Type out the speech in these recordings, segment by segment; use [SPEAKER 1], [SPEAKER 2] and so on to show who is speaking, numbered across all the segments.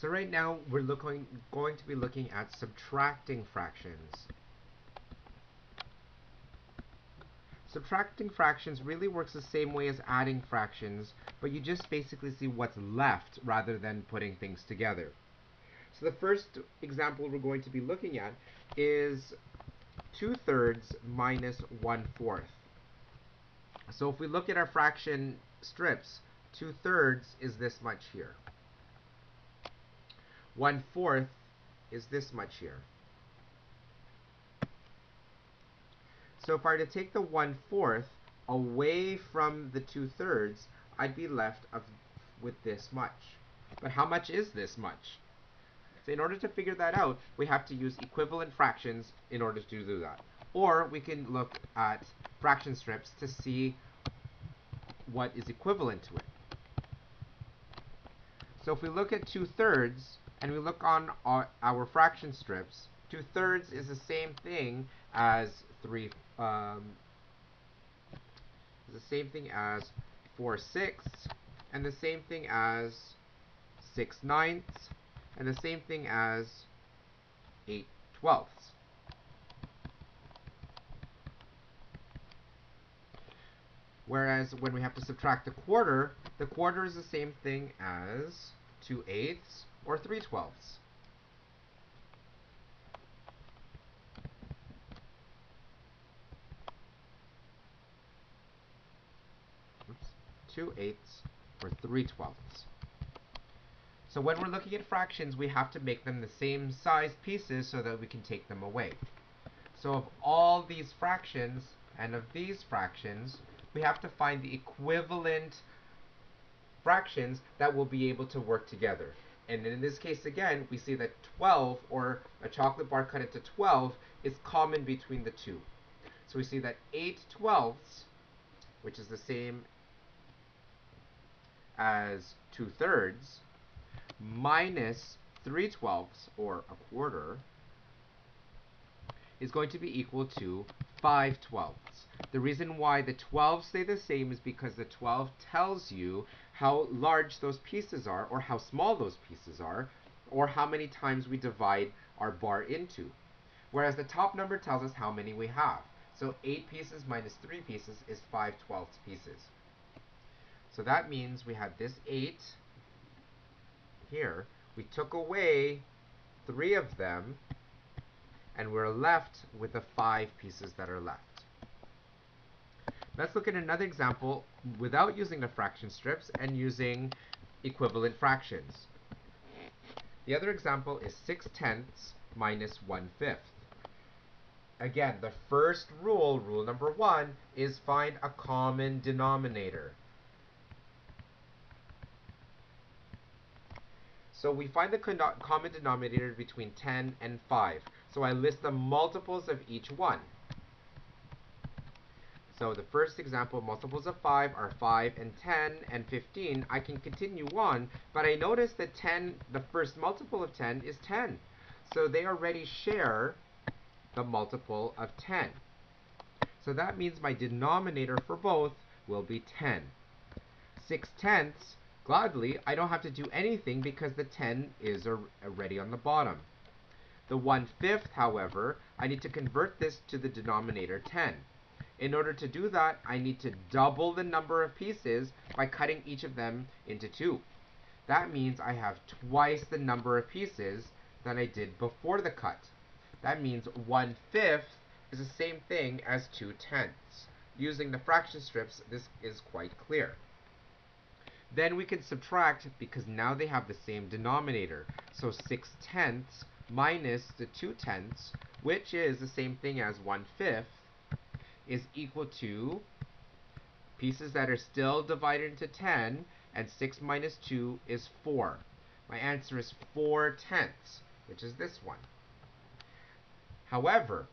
[SPEAKER 1] So right now we're going to be looking at subtracting fractions. Subtracting fractions really works the same way as adding fractions, but you just basically see what's left rather than putting things together. So the first example we're going to be looking at is 2/3 minus 1/4. So if we look at our fraction strips, 2/3 is this much here. 1/4 is this much here. So if I were to take the 1/4 away from the 2/3, I'd be left with this much. But how much is this much? So in order to figure that out, we have to use equivalent fractions in order to do that. Or we can look at fraction strips to see what is equivalent to it. So if we look at 2/3 and we look on our fraction strips, 2/3 is the same thing as 4/6, and the same thing as 6/9, and the same thing as 8/12. Whereas when we have to subtract the quarter is the same thing as 2/8 or 3/12. 2/8 or 3/12. So when we're looking at fractions, we have to make them the same size pieces so that we can take them away. So of all these fractions and of these fractions, we have to find the equivalent fractions that will be able to work together. And in this case, again, we see that 12, or a chocolate bar cut into 12, is common between the two. So we see that 8/12, which is the same as 2/3, minus 3/12, or a quarter, is going to be equal to 5/12. The reason why the 12 stay the same is because the 12 tells you how large those pieces are, or how small those pieces are, or how many times we divide our bar into. Whereas the top number tells us how many we have. So 8 pieces minus 3 pieces is 5/12 pieces. So that means we had this 8 here. We took away 3 of them, and we're left with the 5 pieces that are left. Let's look at another example without using the fraction strips and using equivalent fractions. The other example is 6/10 minus 1/5. Again, the first rule, rule number 1, is find a common denominator. So we find the common denominator between 10 and 5. So I list the multiples of each one. So the first example, multiples of 5 are 5 and 10 and 15. I can continue on, but I notice that 10, the first multiple of 10 is 10. So they already share the multiple of 10. So that means my denominator for both will be 10. 6/10, gladly, I don't have to do anything because the 10 is already on the bottom. The 1/5, however, I need to convert this to the denominator 10. In order to do that, I need to double the number of pieces by cutting each of them into 2. That means I have twice the number of pieces than I did before the cut. That means 1/5 is the same thing as 2/10. Using the fraction strips, this is quite clear. Then we can subtract because now they have the same denominator. So 6/10 minus the 2/10, which is the same thing as 1/5, is equal to pieces that are still divided into 10, and 6 minus 2 is 4. My answer is 4/10, which is this one. However,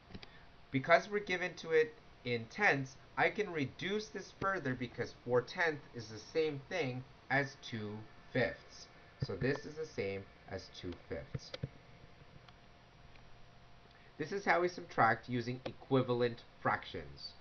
[SPEAKER 1] because we're given to it in tenths, I can reduce this further because 4/10 is the same thing as 2/5. So this is the same as 2/5. This is how we subtract using equivalent fractions.